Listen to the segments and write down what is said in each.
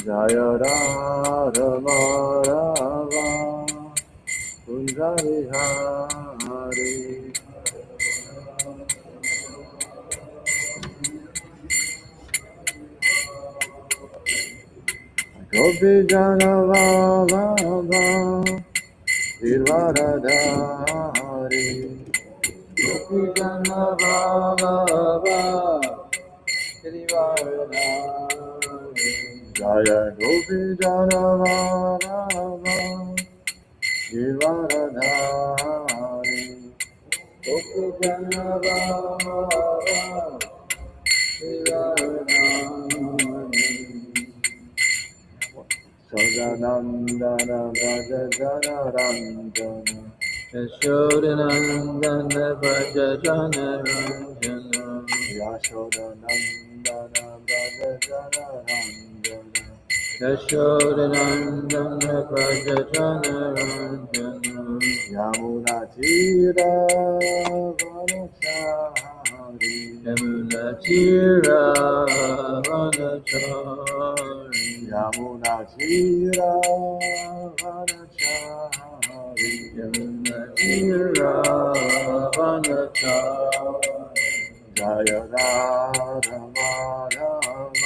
Jaya Radha Madhava Kunda Vihari. Gopi Jana Vallabha Girvaradhari. Gopi Jana Vallabha Girvaradhari. Jaya Gopi Jana Vallabha Girvaradhari. Gopi Jana Vallabha Sadanandana Braja Jana Ranjana Yashodanandana Braja Jana Ranjana Yashodanandana Braja Jana Ranjana Yashodanandana Braja Jana Ranjana Yamuna Tira Vanachari Yamuna Tira Vanachari Yamuna Tira Vanachari Yamuna Tira Vanachari Jaya Radha Madhava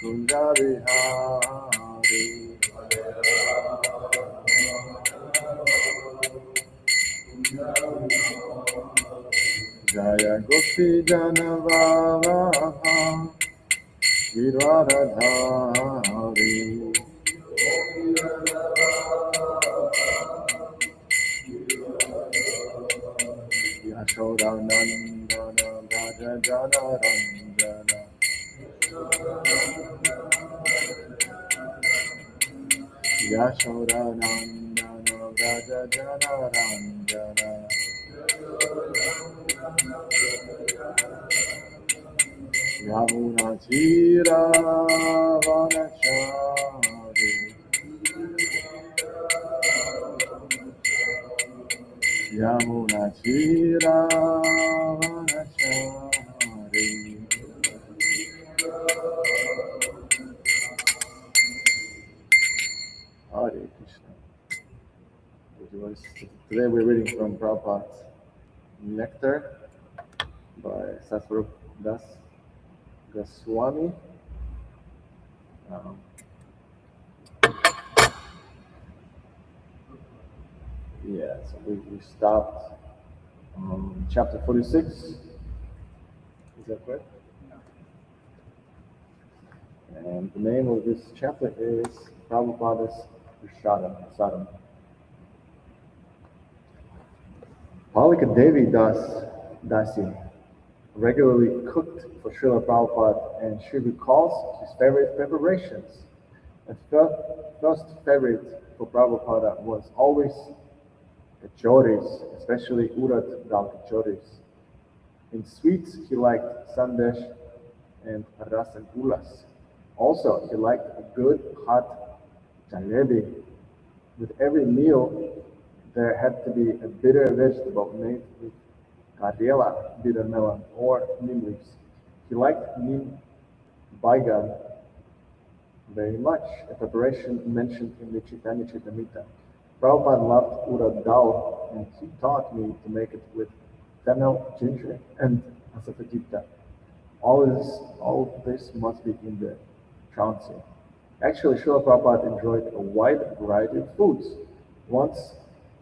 Kunda Vihari. Jaya Gopi Jana Vallabha Girvaradhari. Yashodanandana Braja Jana Ranjana Yashodanandana Braja Jana Ranjana Yamuna Tira Vanachari Yamuna Tira Vanachari. Hare Krishna. Today we're reading from Prabhupada's Nectar by Srila Das Goswami. So we stopped chapter 46. Is that correct? And the name of this chapter is Prabhupada's Sadam. Palika Devi Dasi regularly cooked for Srila Prabhupada, and she recalls his favorite preparations. And first favorite for Prabhupada was always kachoris, especially urad dal kachoris. In sweets, he liked sandesh and rasagulas. Also, he liked a good hot jalebi. With every meal, there had to be a bitter vegetable made with karela, bitter melon, or neem leaves. He liked neem baigan very much, a preparation mentioned in the Chaitanya Charitamrita. Prabhupada loved urad dal, and he taught me to make it with fennel, ginger, and asafoetida. All this must be in the Chauncey. Actually, Srila Prabhupada enjoyed a wide variety of foods. Once,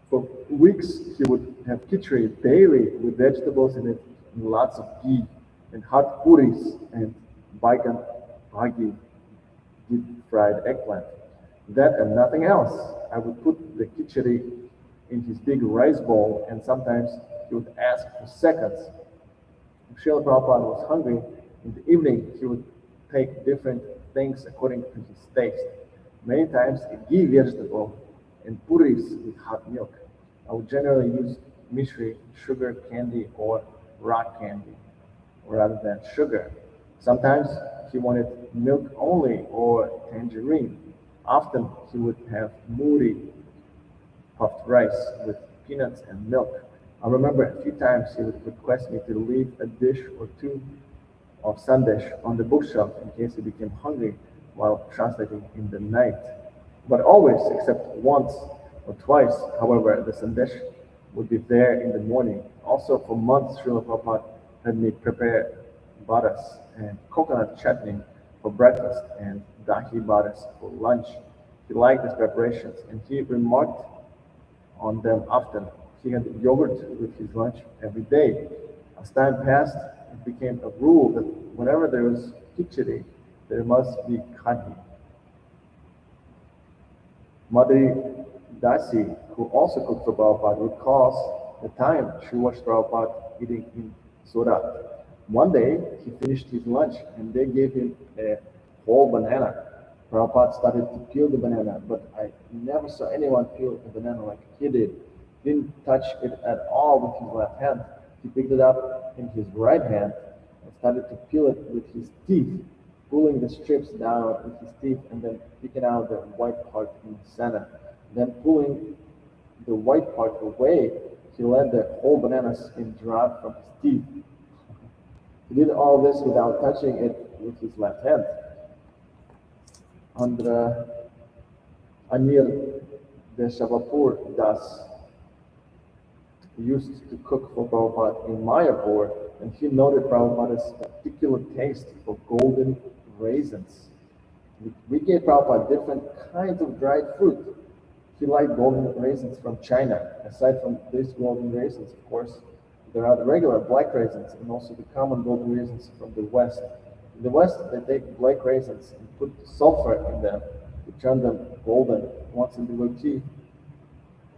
for weeks, he would have khichdi daily with vegetables in it, and lots of ghee, and hot puris, and baigan bhagi, deep-fried eggplant. That and nothing else. I would put the khichdi in his big rice bowl, and sometimes he would ask for seconds. If Srila Prabhupada was hungry, in the evening he would take different things according to his taste. Many times a ghee vegetable and puris with hot milk. I would generally use mishri, sugar candy, or rock candy rather than sugar. Sometimes he wanted milk only or tangerine. Often he would have muri, puffed rice with peanuts and milk. I remember a few times he would request me to leave a dish or two of sandesh on the bookshelf in case he became hungry while translating in the night. But always, except once or twice, however, the sandesh would be there in the morning. Also, for months, Srila Prabhupada had me prepare badas and coconut chutney for breakfast and dahi badas for lunch. He liked these preparations and he remarked on them often. He had yogurt with his lunch every day. As time passed, it became a rule that whenever there was khichdi, there must be khadi. Madhuri Dasi, who also cooked for Prabhupada, recalls the time she watched Prabhupada eating in Surat. One day, he finished his lunch and they gave him a whole banana. Prabhupada started to peel the banana, but I never saw anyone peel a banana like he did. Didn't touch it at all with his left hand. He picked it up in his right hand and started to peel it with his teeth, pulling the strips down with his teeth and then picking out the white part in the center. Then pulling the white part away, he let the whole banana skin drop from his teeth. He did all this without touching it with his left hand. Andhra Anil Deshavapur Das used to cook for Prabhupada in Mayapur, and he noted Prabhupada's particular taste for golden raisins. We gave Prabhupada different kinds of dried fruit. He liked golden raisins from China. Aside from these golden raisins, of course, there are the regular black raisins and also the common golden raisins from the West. In the West, they take black raisins and put sulfur in them to turn them golden. Once a devotee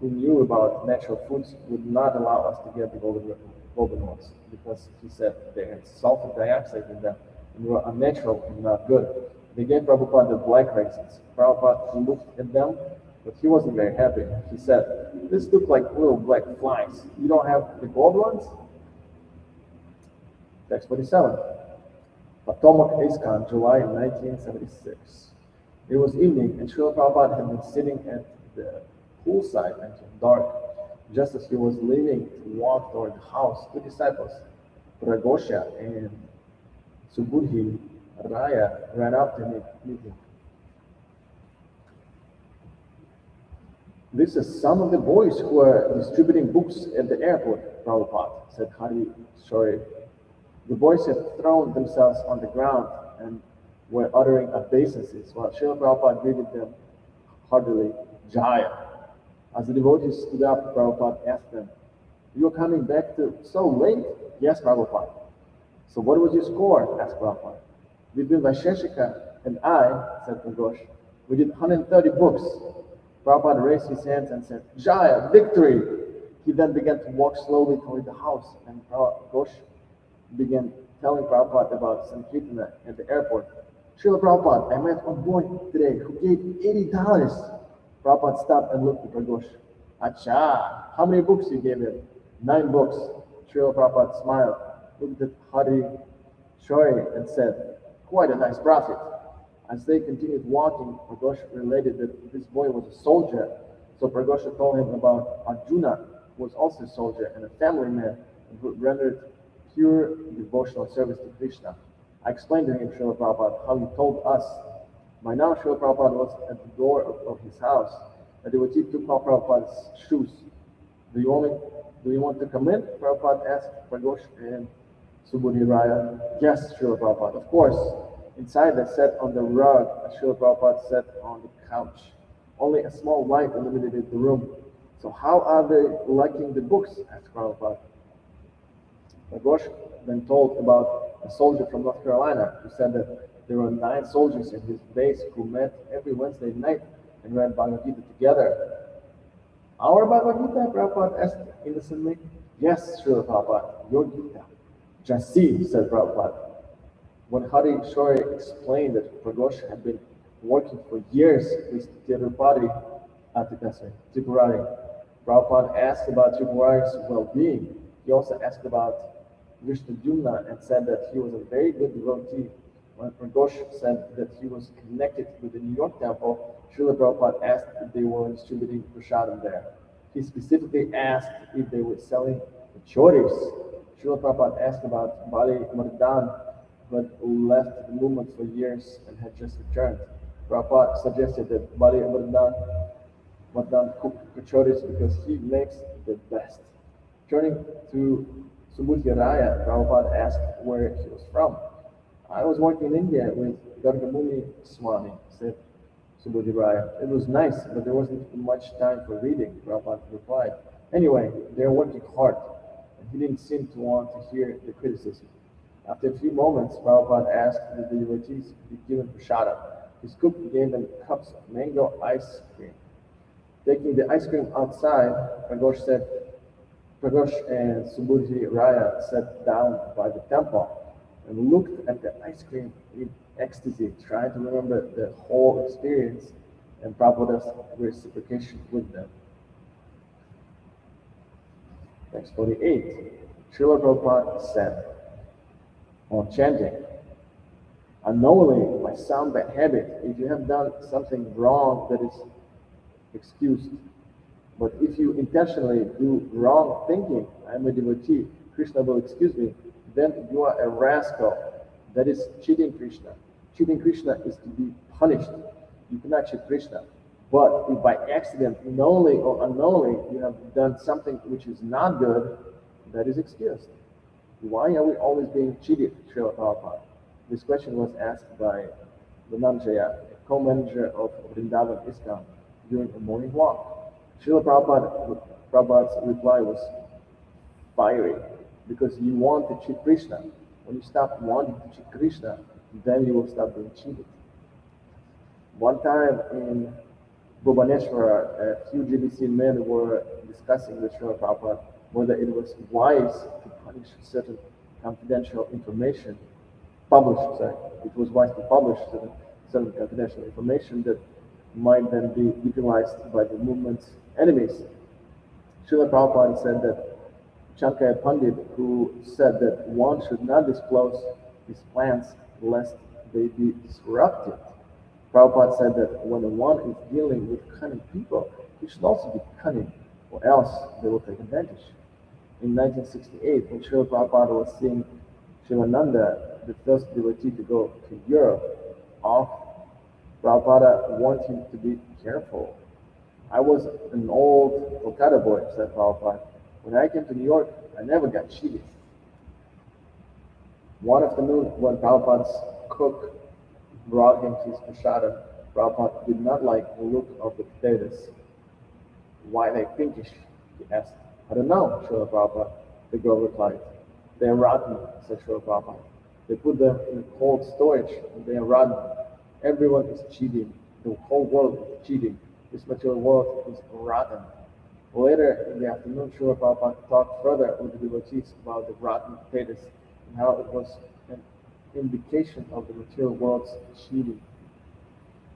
who knew about natural foods would not allow us to get the golden ones because he said they had sulfur dioxide in them and were unnatural and not good. They gave Prabhupada the black raisins. Prabhupada looked at them, but he wasn't very happy. He said, "This look like little black flies. You don't have the gold ones?" Text 47. Potomac ISKCON, July 1976. It was evening and Srila Prabhupada had been sitting at the poolside until dark. Just as he was leaving to walk toward the house, two disciples, Pragosha and Subudhi Raya, ran up to meet him. "This is some of the boys who are distributing books at the airport," Prabhupada said Hari Shori. The boys had thrown themselves on the ground and were uttering obeisances while Srila Prabhupada greeted them heartily, "Jaya." As the devotees stood up, Prabhupada asked them, "You're coming back so late?" "Yes, Prabhupada." "So what was your score?" asked Prabhupada. "Vipin Vaisheshika and I," said Pragosh, "we did 130 books." Prabhupada raised his hands and said, "Jaya, victory!" He then began to walk slowly toward the house, and Pragosh began telling Prabhupada about Sankirtana at the airport. "Srila Prabhupada, I met one boy today who gave $80. Prabhupada stopped and looked at Pragosh. "Acha, how many books you gave him?" "9 books. Srila Prabhupada smiled, looked at Hari Shori and said, "Quite a nice profit." As they continued walking, Pragosh related that this boy was a soldier. So Pragosha told him about Arjuna, who was also a soldier and a family man, and who rendered pure devotional service to Krishna. I explained to him, Srila Prabhupada, how he told us. By now, Srila Prabhupada was at the door of his house. A devotee took off Prabhupada's shoes. Do you want to come in?" Prabhupada asked Pragosh and Subudhi Raya. "Yes, Srila Prabhupada, of course." Inside, they sat on the rug as Srila Prabhupada sat on the couch. Only a small light illuminated the room. "So how are they liking the books?" asked Prabhupada. Pragosh then told about a soldier from North Carolina who said that there were 9 soldiers in his base who met every Wednesday night and read Bhagavad Gita together. "Our Bhagavad Gita?" Prabhupada asked innocently. "Yes, Srila Prabhupada, your Gita." "Just see," said Prabhupada. When Hari Shori explained that Pragosh had been working for years with Tripurari, Prabhupada asked about Tripurari's well-being. He also asked about Vishnu Jumna and said that he was a very good devotee when Ghosh said that he was connected with the New York temple, Srila Prabhupada asked if they were distributing prasadam there. He specifically asked if they were selling choris. Srila Prabhupada asked about Bali Mardan, but left the movement for years and had just returned. Prabhupada suggested that Bali Mardan cooked kachoris because he makes the best. Turning to Subhuti Raya, Prabhupada asked where he was from. I was working in India with Gargamuni Swami, said Subhuti Raya. It was nice, but there wasn't much time for reading, Prabhupada replied. Anyway, they're working hard, and he didn't seem to want to hear the criticism. After a few moments, Prabhupada asked that the devotees be given prashadam. His cook gave them cups of mango ice cream. Taking the ice cream outside, Pragosh and Subhuti Raya sat down by the temple and looked at the ice cream in ecstasy, trying to remember the whole experience and Prabhupada's reciprocation with them. Text 48. Srila Prabhupada said, on chanting, unknowingly, by some bad habit, if you have done something wrong that is excused. But if you intentionally do wrong thinking, I am a devotee, Krishna will excuse me, then you are a rascal. That is cheating Krishna. Cheating Krishna is to be punished. You cannot cheat Krishna. But if by accident, knowingly or unknowingly, you have done something which is not good, that is excused. Why are we always being cheated, Srila Prabhupada? This question was asked by Vinanjaya, a co-manager of Vrindavan ISKCON, during a morning walk. Srila Prabhupada's reply was fiery, because you want to cheat Krishna. When you stop wanting to cheat Krishna, then you will stop being cheated. One time in Bhubaneswara, a few GBC men were discussing with Srila Prabhupada whether it was wise to punish certain confidential information, it was wise to publish certain confidential information that might then be utilized by the movement's enemies. Srila Prabhupada said that Chankaya Pandit, who said that one should not disclose his plans lest they be disrupted. Prabhupada said that when one is dealing with cunning people, he should also be cunning, or else they will take advantage. In 1968, when Srila Prabhupada was seeing Shivananda, the first devotee to go to Europe, Prabhupada warned him to be careful. I was an old Kolkata boy, said Prabhupada. When I came to New York, I never got cheated. One afternoon, when Prabhupada's cook brought him his prasadam, Prabhupada did not like the look of the potatoes. Why are they pinkish? He asked. I don't know, Srila Prabhupada, the girl replied. They are rotten, said Srila Prabhupada. They put them in cold storage and they are rotten. Everyone is cheating. The whole world is cheating. This material world is rotten. Later in the afternoon, Srila Prabhupada talked further with the devotees about the rotten potatoes and how it was an indication of the material world's cheating.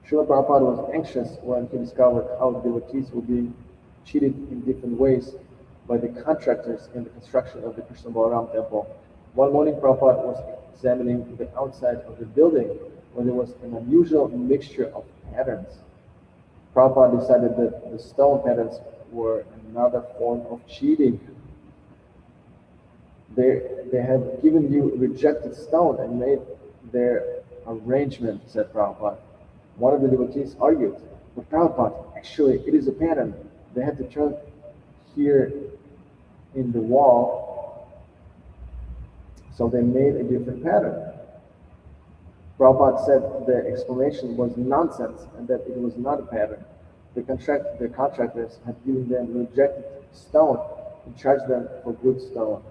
Srila Prabhupada was anxious when he discovered how the devotees were being cheated in different ways by the contractors in the construction of the Krishna Balaram temple. One morning, Prabhupada was examining the outside of the building when there was an unusual mixture of patterns. Prabhupada decided that the stone patterns were another form of cheating. They have given you rejected stone and made their arrangement, said Prabhupada. One of the devotees argued, but Prabhupada, actually it is a pattern. They had to turn here in the wall, so they made a different pattern. Prabhupada said the explanation was nonsense and that it was not a pattern. The contractors had given them rejected stone and charged them for good stone.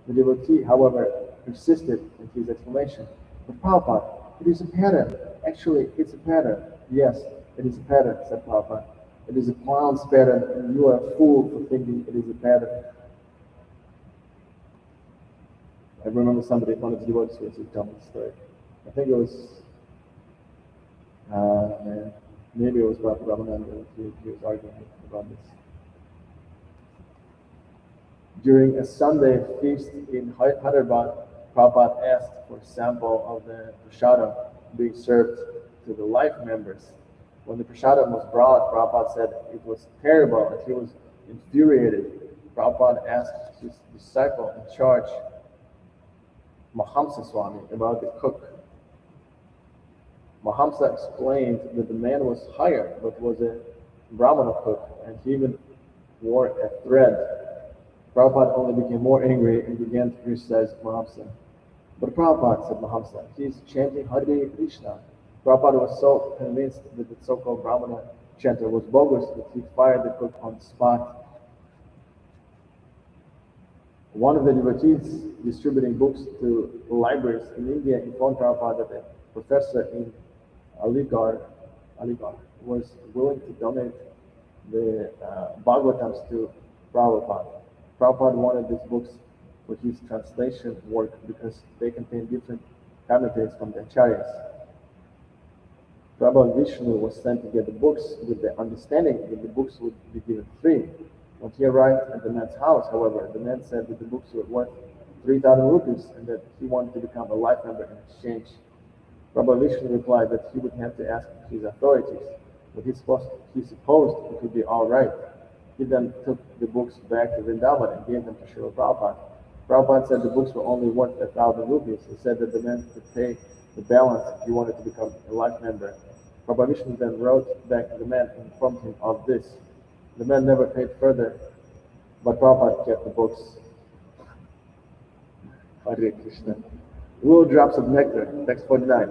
The devotee, however, persisted in his explanation. But Prabhupada, it is a pattern. Actually, it's a pattern. Yes, it is a pattern, said Prabhupada. It is a clown's pattern, and you are a fool for thinking it is a pattern. I remember somebody, one of the devotees, who told me the story. I think it was, maybe it was Ramananda. He was arguing about this. During a Sunday feast in Hyderabad, Prabhupada asked for a sample of the prasadam being served to the life members. When the prasadam was brought, Prabhupada said it was terrible and he was infuriated. Prabhupada asked his disciple in charge, Mahamsa Swami, about the cook. Mahamsa explained that the man was hired but was a Brahmana cook and he even wore a thread. Prabhupada only became more angry and began to criticize Mahamsa. But Prabhupada, said Mahamsa, he is chanting Hare Krishna. Prabhupada was so convinced that the so-called Brahmana chanter was bogus that he fired the cook on the spot. One of the devotees distributing books to libraries in India informed Prabhupada that a professor in Aligarh was willing to donate the Bhagavatams to Prabhupada. Prabhupada wanted these books for his translation work because they contain different commentaries from the acharyas. Prabhupada Vishnu was sent to get the books with the understanding that the books would be given free. When he arrived at the man's house, however, the man said that the books were worth 3,000 rupees and that he wanted to become a life member in exchange. Prabhupada Vishnu replied that he would have to ask his authorities, but he supposed it would be all right. He then took the books back to Vrindavan and gave them to Srila Prabhupada. Prabhupada said the books were only worth 1,000 rupees. He said that the man could pay the balance if he wanted to become a life member. Prabhupada Vishnu then wrote back to the man and informed him of this. The man never paid further, but Prabhupada kept the books. Hare Krishna. Little drops of nectar, text 49.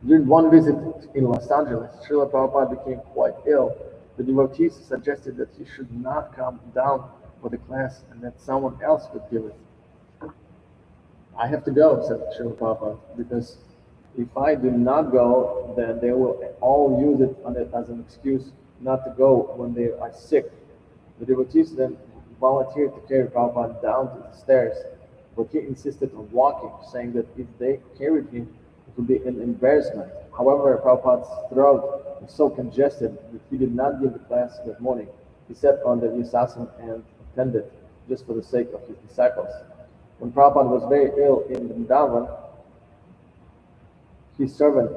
During one visit in Los Angeles, Srila Prabhupada became quite ill. The devotees suggested that he should not come down for the class and that someone else could give it. I have to go, said Srila Prabhupada, because if I do not go, then they will all use it as an excuse not to go when they are sick. The devotees then volunteered to carry Prabhupada down to the stairs, but he insisted on walking, saying that if they carried him, it would be an embarrassment. However, Prabhupada's throat was so congested that he did not give the class that morning. He sat on the Vyasasana and attended, just for the sake of his disciples. When Prabhupada was very ill in Vrindavan, his servant,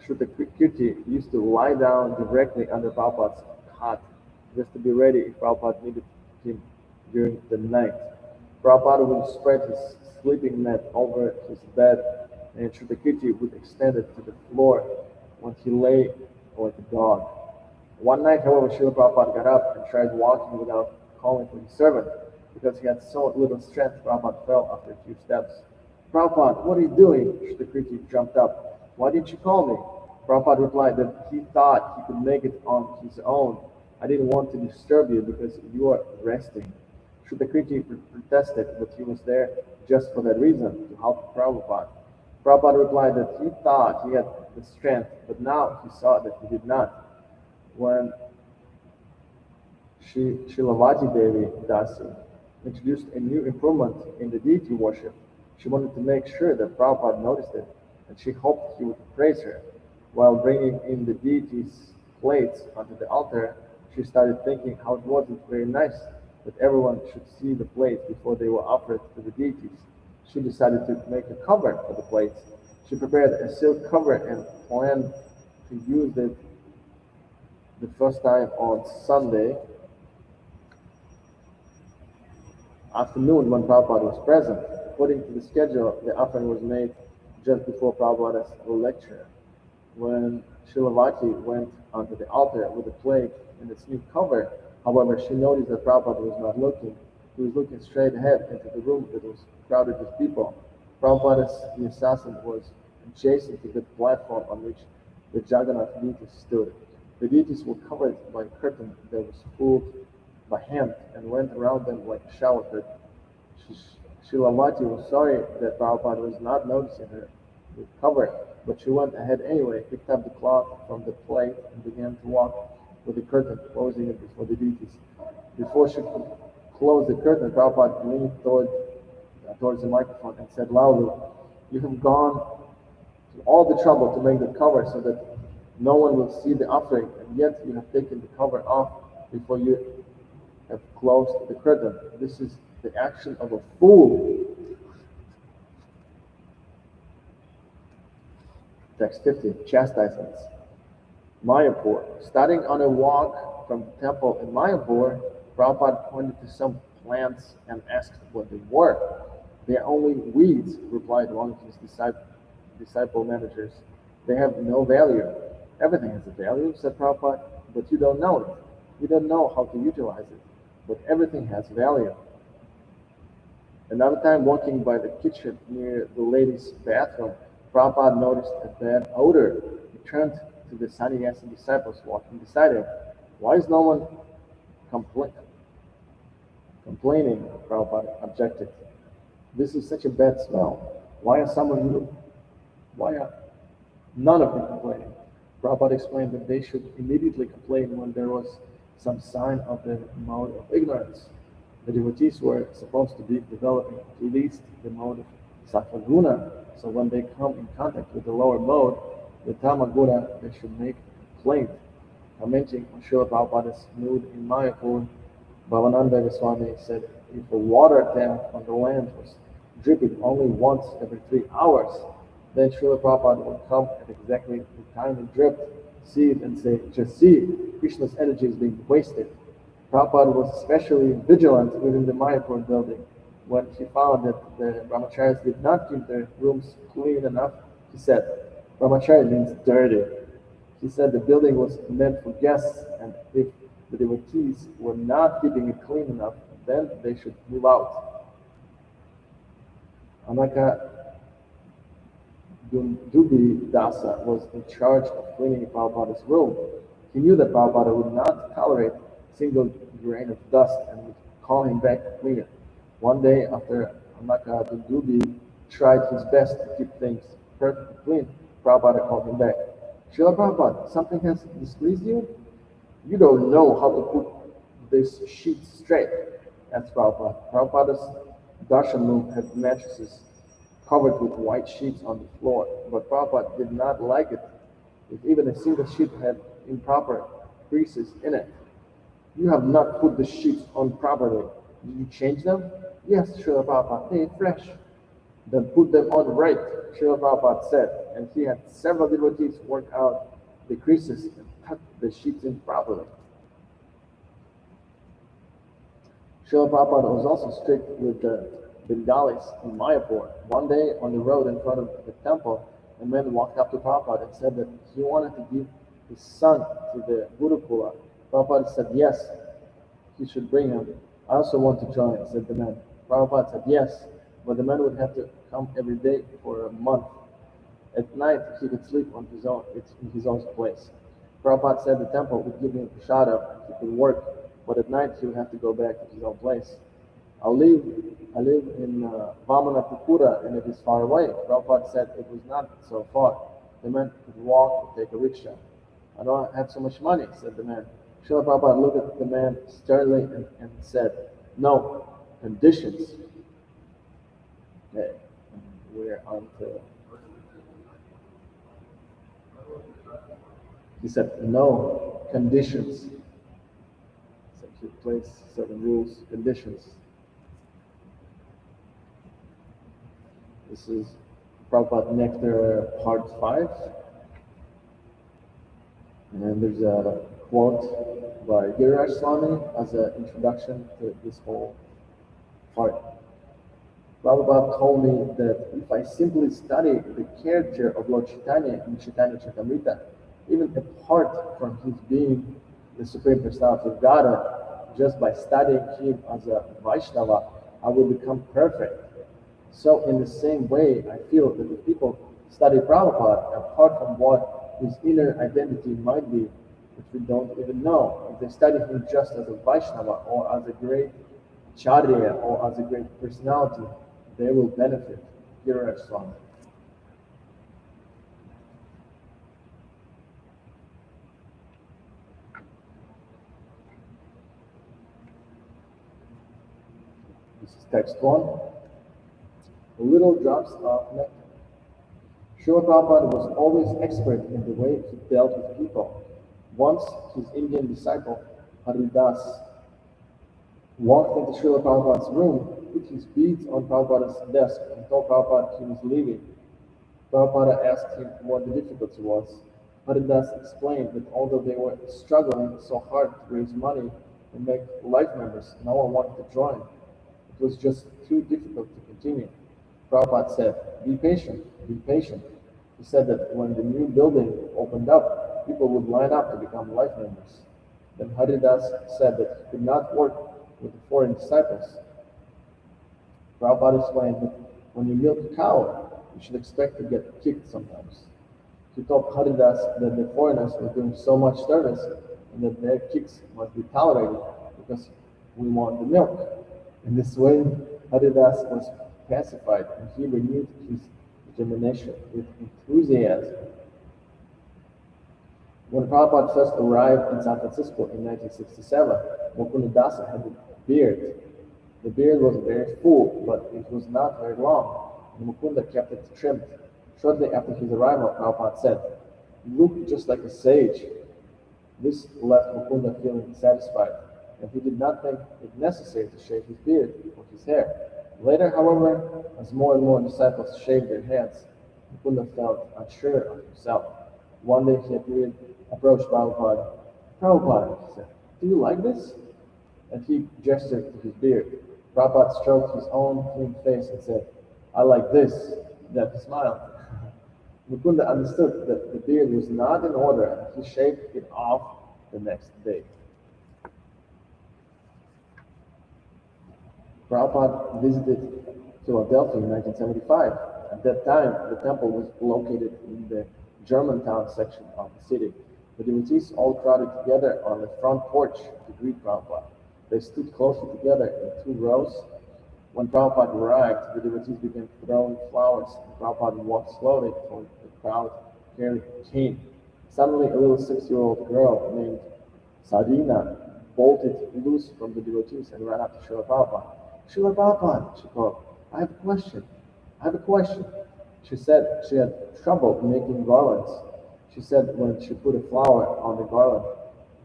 Shrutakirti, used to lie down directly under Prabhupada's cot, just to be ready if Prabhupada needed him during the night. Prabhupada would spread his sleeping mat over his bed, and Shrutakirti would extend it to the floor when he lay like a dog. One night, however, Srila Prabhupada got up and tried walking without calling for his servant. Because he had so little strength, Prabhupada fell after a few steps. Prabhupada, what are you doing? Shrutakirti jumped up. Why didn't you call me? Prabhupada replied that he thought he could make it on his own. I didn't want to disturb you because you are resting. Shrutakirti protested that he was there just for that reason, to help Prabhupada. Prabhupada replied that he thought he had the strength, but now he saw that he did not. When Shilavati Devi Dasi introduced a new improvement in the deity worship, she wanted to make sure that Prabhupada noticed it, and she hoped he would praise her. While bringing in the deity's plates onto the altar, she started thinking how it wasn't very nice that everyone should see the plates before they were offered to the deities. She decided to make a cover for the plates. She prepared a silk cover and planned to use it the first time on Sunday afternoon when Prabhupada was present. According to the schedule, the offering was made just before Prabhupada's lecture. When Shilavati went onto the altar with the plate and its new cover, however, she noticed that Prabhupada was not looking. He was looking straight ahead into the room that was crowded with people. Prabhupada's Vyasasana was adjacent to the platform on which the Jagannath deities stood. The deities were covered by a curtain that was pulled by hand and went around them like a shower curtain. Shilavati was sorry that Prabhupada was not noticing her cover, but she went ahead anyway, picked up the cloth from the plate, and began to walk with the curtain, closing it before the deities. Before she could close the curtain, Prabhupada leaned towards the microphone and said loudly, "You have gone to all the trouble to make the cover so that no one will see the offering, and yet you have taken the cover off before you have closed the curtain. This is the action of a fool." Text 50, chastisements. Mayapur. Starting on a walk from the temple in Mayapur, Prabhupada pointed to some plants and asked what they were. They are only weeds, replied one of his disciple managers. They have no value. Everything has a value, said Prabhupada, but you don't know it. You don't know how to utilize it. But everything has value. Another time, walking by the kitchen near the ladies' bathroom, Prabhupada noticed a bad odor. He turned to the sannyasi disciples walking beside him. Why is no one complaining? Prabhupada objected. This is such a bad smell. Why are none of them complaining? Prabhupada explained that they should immediately complain when there was some sign of the mode of ignorance. The devotees were supposed to be developing at least the mode of sattva-guna, so when they come in contact with the lower mode, the tamaguna, they should make a complaint. Commenting on Srila Prabhupada's mood in Mayapur, Bhavananda Goswami said if a water tank on the land was dripping only once every 3 hours, then Srila Prabhupada would come at exactly the time it dripped, see it and say, just see, Krishna's energy is being wasted. Prabhupada was especially vigilant within the Mayapur building. When he found that the brahmacharis did not keep their rooms clean enough, he said, brahmacharya means dirty. He said the building was meant for guests, and if the devotees were not keeping it clean enough, then they should move out. Anaka Dubi Dasa was in charge of cleaning Prabhupada's room. He knew that Prabhupada would not tolerate a single grain of dust and would call him back to clean it. One day, after Anaka Dubi tried his best to keep things perfectly clean, Prabhupada called him back. Srila Prabhupada, something has displeased you? You don't know how to put this sheet straight, asked Prabhupada. Prabhupada's darshan room had mattresses covered with white sheets on the floor, but Prabhupada did not like it if even a single sheet had improper creases in it. You have not put the sheets on properly. Did you change them? Yes, Srila Prabhupada, they are fresh. Then put them on right, Srila Prabhupada said, and he had several devotees work out the creases and tuck the sheets in properly. Srila Prabhupada was also strict with the Bengalis in Mayapur. One day on the road in front of the temple, a man walked up to Prabhupada and said that he wanted to give his son to the Gurukula. Prabhupada said yes, he should bring him. I also want to join, said the man. Prabhupada said yes, but the man would have to come every day for a month. At night, he could sleep in his own place. Prabhupada said the temple would give him prasada and he could work, but at night he would have to go back to his own place. I live in Vamanapupura and it is far away. Prabhupada said it was not so far. The man could walk or take a rickshaw. I don't have so much money, said the man. Srila Prabhupada looked at the man sternly and said, no, conditions. Okay, we're on to... He said, no, conditions. So he placed certain rules, conditions. This is Prabhupada Nectar Part 5. And then there's a quote by Giriraj Swami as an introduction to this whole part. Prabhupada told me that if I simply study the character of Lord Chaitanya in Chaitanya Charitamrita, even apart from his being the Supreme Personality of Godhead, just by studying him as a Vaishnava, I will become perfect. So in the same way, I feel that if people study Prabhupada, apart from what his inner identity might be, which we don't even know, if they study him just as a Vaishnava or as a great Charya or as a great personality, they will benefit. Giriraj Swami. This is text 1. Little drops of nectar. Srila Prabhupada was always expert in the way he dealt with people. Once, his Indian disciple, Haridas, walked into Srila Prabhupada's room, put his beads on Prabhupada's desk, and told Prabhupada he was leaving. Prabhupada asked him what the difficulty was. Haridas explained that although they were struggling so hard to raise money and make life members, no one wanted to join. It was just too difficult to continue. Prabhupada said, be patient, be patient. He said that when the new building opened up, people would line up to become life members. Then Haridas said that he could not work with the foreign disciples. Prabhupada explained that when you milk a cow, you should expect to get kicked sometimes. He told Haridas that the foreigners were doing so much service and that their kicks must be tolerated because we want the milk. In this way, Haridas was pacified and he renewed his determination with enthusiasm. When Prabhupada first arrived in San Francisco in 1967, Mukunda Dasa had a beard. The beard was very full, but it was not very long, and Mukunda kept it trimmed. Shortly after his arrival, Prabhupada said, "You look just like a sage." This left Mukunda feeling satisfied, and he did not think it necessary to shave his beard or his hair. Later, however, as more and more disciples shaved their heads, Mukunda felt unsure of himself. One day he approached Prabhupada. "Prabhupada," he said, "do you like this?" And he gestured to his beard. Prabhupada stroked his own clean face and said, "I like this." Then he smiled. Mukunda understood that the beard was not in order and he shaved it off the next day. Prabhupada visited Philadelphia in 1975. At that time, the temple was located in the Germantown section of the city. The devotees all crowded together on the front porch to greet Prabhupada. They stood closely together in two rows. When Prabhupada arrived, the devotees began throwing flowers, and Prabhupada walked slowly toward the crowd carrying a cane. Suddenly, a little 6-year-old girl named Sadina bolted loose from the devotees and ran up to Srila Prabhupada. "Srila Prabhupada," she called, "I have a question. I have a question." She said she had trouble making garlands. She said when she put a flower on the garland,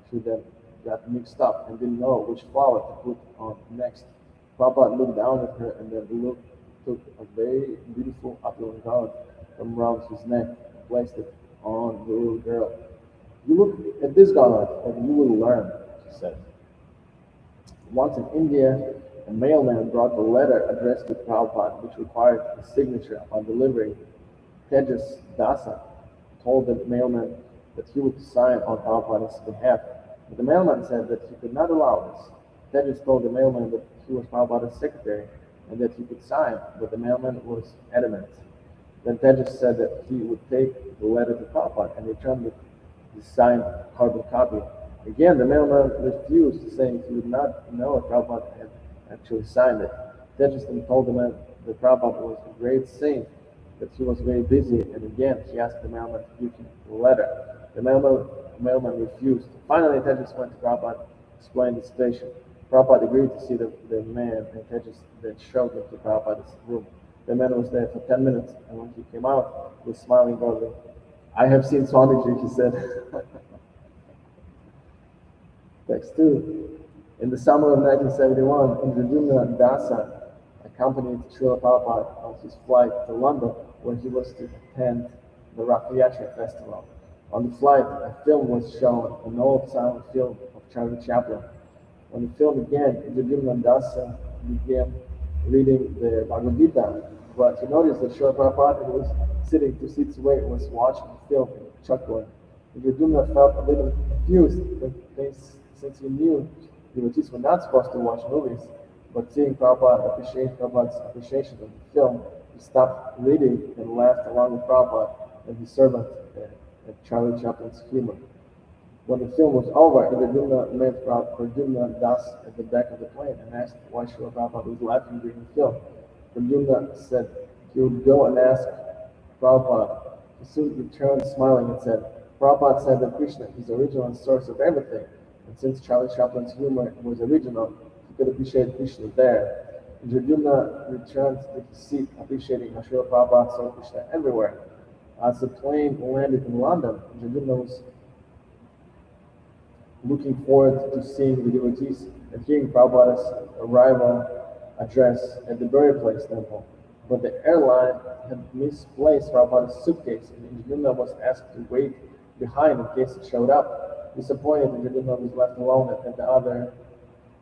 she then got mixed up and didn't know which flower to put on next. Prabhupada looked down at her and then took a very beautiful opulent garland from around his neck and placed it on the little girl. "You look at this garland and you will learn," she said. Once in India, a mailman brought a letter addressed to Prabhupada which required a signature upon delivering. Tejas Dasa told the mailman that he would sign on Prabhupada's behalf, but the mailman said that he could not allow this. Tejas told the mailman that he was Prabhupada's secretary and that he could sign, but the mailman was adamant. Then Tejas said that he would take the letter to Prabhupada and return the signed carbon copy. Again, the mailman refused, saying he would not know if Prabhupada had actually signed it. Tejas then told the man that Prabhupada was a great saint, that he was very busy, and again he asked the mailman to give him the letter. The mailman refused. Finally, Tejas went to Prabhupada to explain the situation. Prabhupada agreed to see the man, and Tejas then showed him to Prabhupada's room. The man was there for 10 minutes, and when he came out, he was smiling broadly. "I have seen Swamiji," he said. Text 2. In the summer of 1971, Indradyumna Dasa accompanied Srila Prabhupada on his flight to London, where he was to attend the Rathayatra festival. On the flight, a film was shown, an old silent film of Charlie Chaplin. When the film began, Indradyumna Dasa began reading the Bhagavad Gita, but he noticed that Srila Prabhupada, who was sitting 2 seats away, was watching the film and chuckling. Indradyumna felt a little confused since he knew devotees were not supposed to watch movies, but seeing Prabhupada's appreciation of the film, he stopped reading and laughed along with Prabhupada and his servant at Charlie Chaplin's humor. When the film was over, Indradyumna met Pradyumna Das at the back of the plane and asked why Srila Prabhupada was laughing during the film. Pradyumna said he would go and ask Prabhupada. He soon returned smiling and said, "Prabhupada said that Krishna is the original source of everything, and since Charlie Chaplin's humor was original, he could appreciate Krishna there." Indradyumna returned to his seat, appreciating how Srila Prabhupada saw Krishna everywhere. As the plane landed in London, Indradyumna was looking forward to seeing the devotees and hearing Prabhupada's arrival address at the burial place temple. but the airline had misplaced Prabhupada's suitcase, and Indradyumna was asked to wait behind in case it showed up. Disappointed, Indradyumna was left alone, and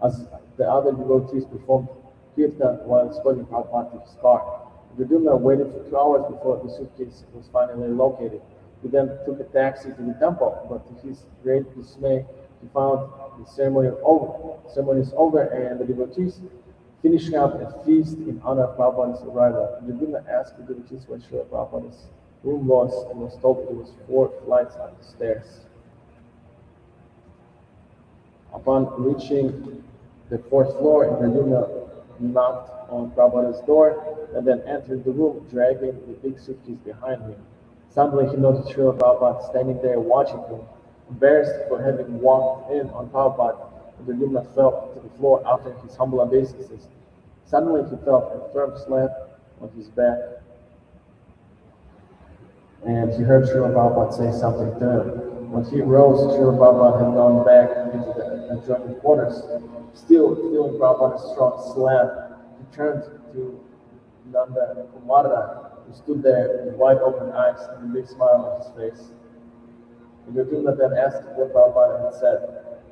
as the other devotees performed kirtan while escorting Prabhupada to his car. Indradyumna waited for 2 hours before the suitcase was finally located. He then took a taxi to the temple, but to his great dismay, he found the ceremony over. The ceremony is over, and the devotees finishing up a feast in honor of Prabhupada's arrival. Indradyumna asked the devotees where Srila Prabhupada's room was, and was told it was 4 flights up the stairs. Upon reaching the 4th floor, Indradyumna knocked on Prabhupada's door and then entered the room, dragging the big suitcase behind him. Suddenly he noticed Srila Prabhupada standing there watching him. Embarrassed for having walked in on Prabhupada, Indradyumna fell to the floor after his humble obeisances. Suddenly he felt a firm slap on his back, and he heard Srila Prabhupada say something to him. When he rose, Srila Prabhupada had gone back into the adjoining quarters. Still feeling Prabhupada's strong slap, he turned to Nanda Kumara, who stood there with wide open eyes and a big smile on his face. Indradyumna then asked what Prabhupada had said.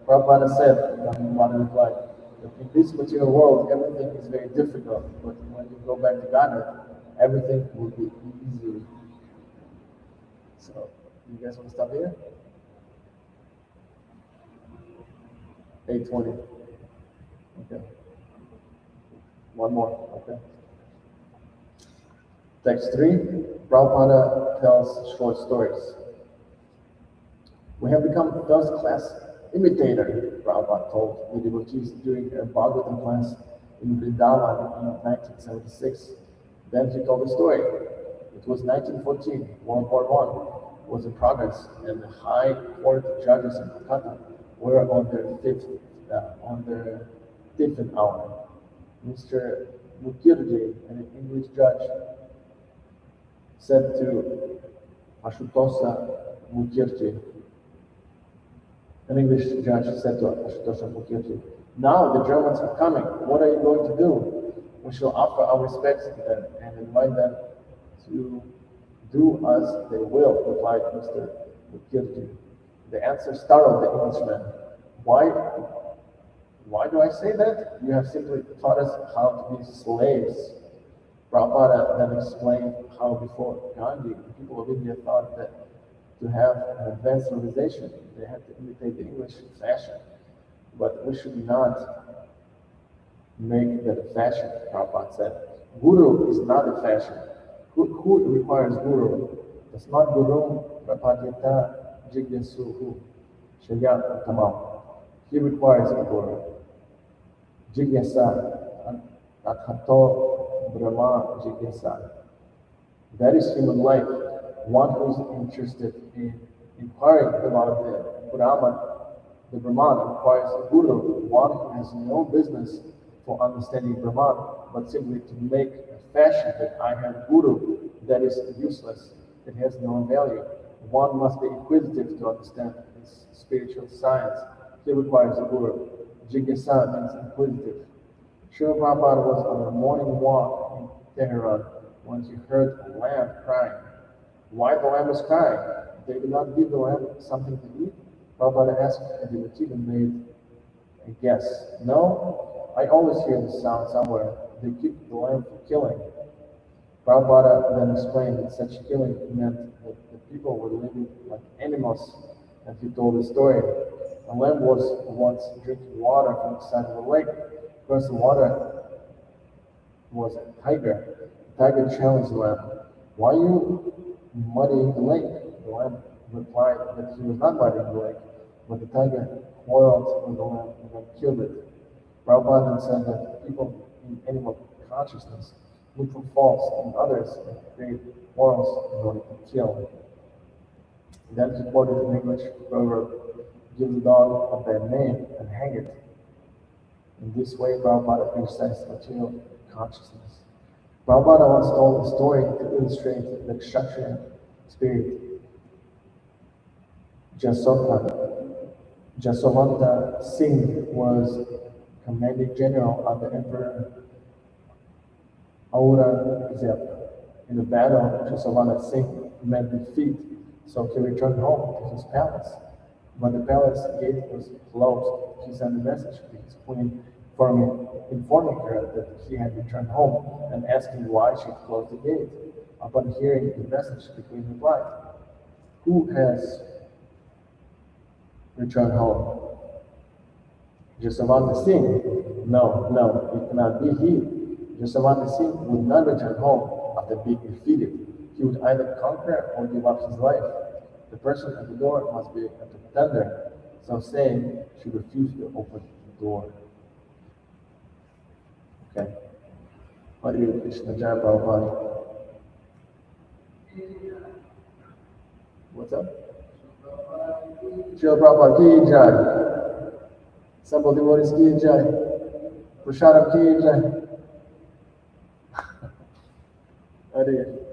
Prabhupada said, Nanda Kumara replied, that in this material world everything is very difficult, but when you go back to Godhead, everything will be easy. So, you guys want to stop here? 8:20. Okay. One more. Okay. Text 3. Prabhupada tells short stories. We have become first-class imitator, Prabhupada told the devotees during a Bhagavatam class in Vrindavan in 1976. Then he told a story. It was 1914, World War I was in progress, and the high court judges in Calcutta were on their fifth hour. Mr. Mukherjee, an English judge, said to Ashutosa Mukherjee, now the Germans are coming. What are you going to do? We shall offer our respects to them and invite them to do as they will, replied Mr. Mukherjee. The answer startled the Englishman. Why do I say that? You have simply taught us how to be slaves. Prabhupada then explained how before Gandhi, the people of India thought that to have an advanced civilization, they had to imitate the English fashion. But we should not make that a fashion, Prabhupada said. Guru is not a fashion. Who requires guru? Tasmat guru prapadyata jigyasuhu shaya tamam. He requires a guru. Jigyasa tathato brahma jigyasa. That is human life. One who is interested in inquiring about the Brahman requires a guru, one who has no business for understanding Brahman, but simply to make a fashion that I have guru, that is useless, it has no value. One must be inquisitive to understand this spiritual science. He requires a guru. Jigyasa means inquisitive. Srila Prabhupada was on a morning walk in Tehran when he heard a lamb crying. Why the lamb was crying? They did not give the lamb something to eat? Prabhupada asked, and the devotee made a guess. No, I always hear the sound somewhere. They keep the lamb from killing. Prabhupada then explained that such killing meant that the people were living like animals, and he told the story. A lamb was once drinking water from the side of a lake. Across the water was a tiger. The tiger challenged the lamb. Why are you muddying the lake? The lamb replied that he was not muddying the lake, but the tiger quarreled with the lamb and then killed it. Prabhupada then said that people in animal consciousness look for faults in others and create quarrels in order to kill. Then he quoted an English proverb, give the dog a bad name and hang it. In this way, Prabhupada criticized material consciousness. Prabhupada once told a story to illustrate the Kshatriya spirit. Jaswanta Singh was commanding general under Emperor Aura Zep. In the battle, Shasavana Singh met defeat, so he returned home to his palace. When the palace gate was closed, he sent a message to his queen informing her that he had returned home and asking why she had closed the gate. Upon hearing the message, the queen replied, "Who has returned home? Jasavant Singh? No, it cannot be he. Jasavant Singh would not return home after being defeated. He would either conquer or give up his life. The person at the door must be a pretender." So saying, she refused to open the door. Okay. Hare Krishna, Jai Prabhupada. What's up? Srila Prabhupada ki jai. Sample devotees ki jai. Prashadam ki jai. Hare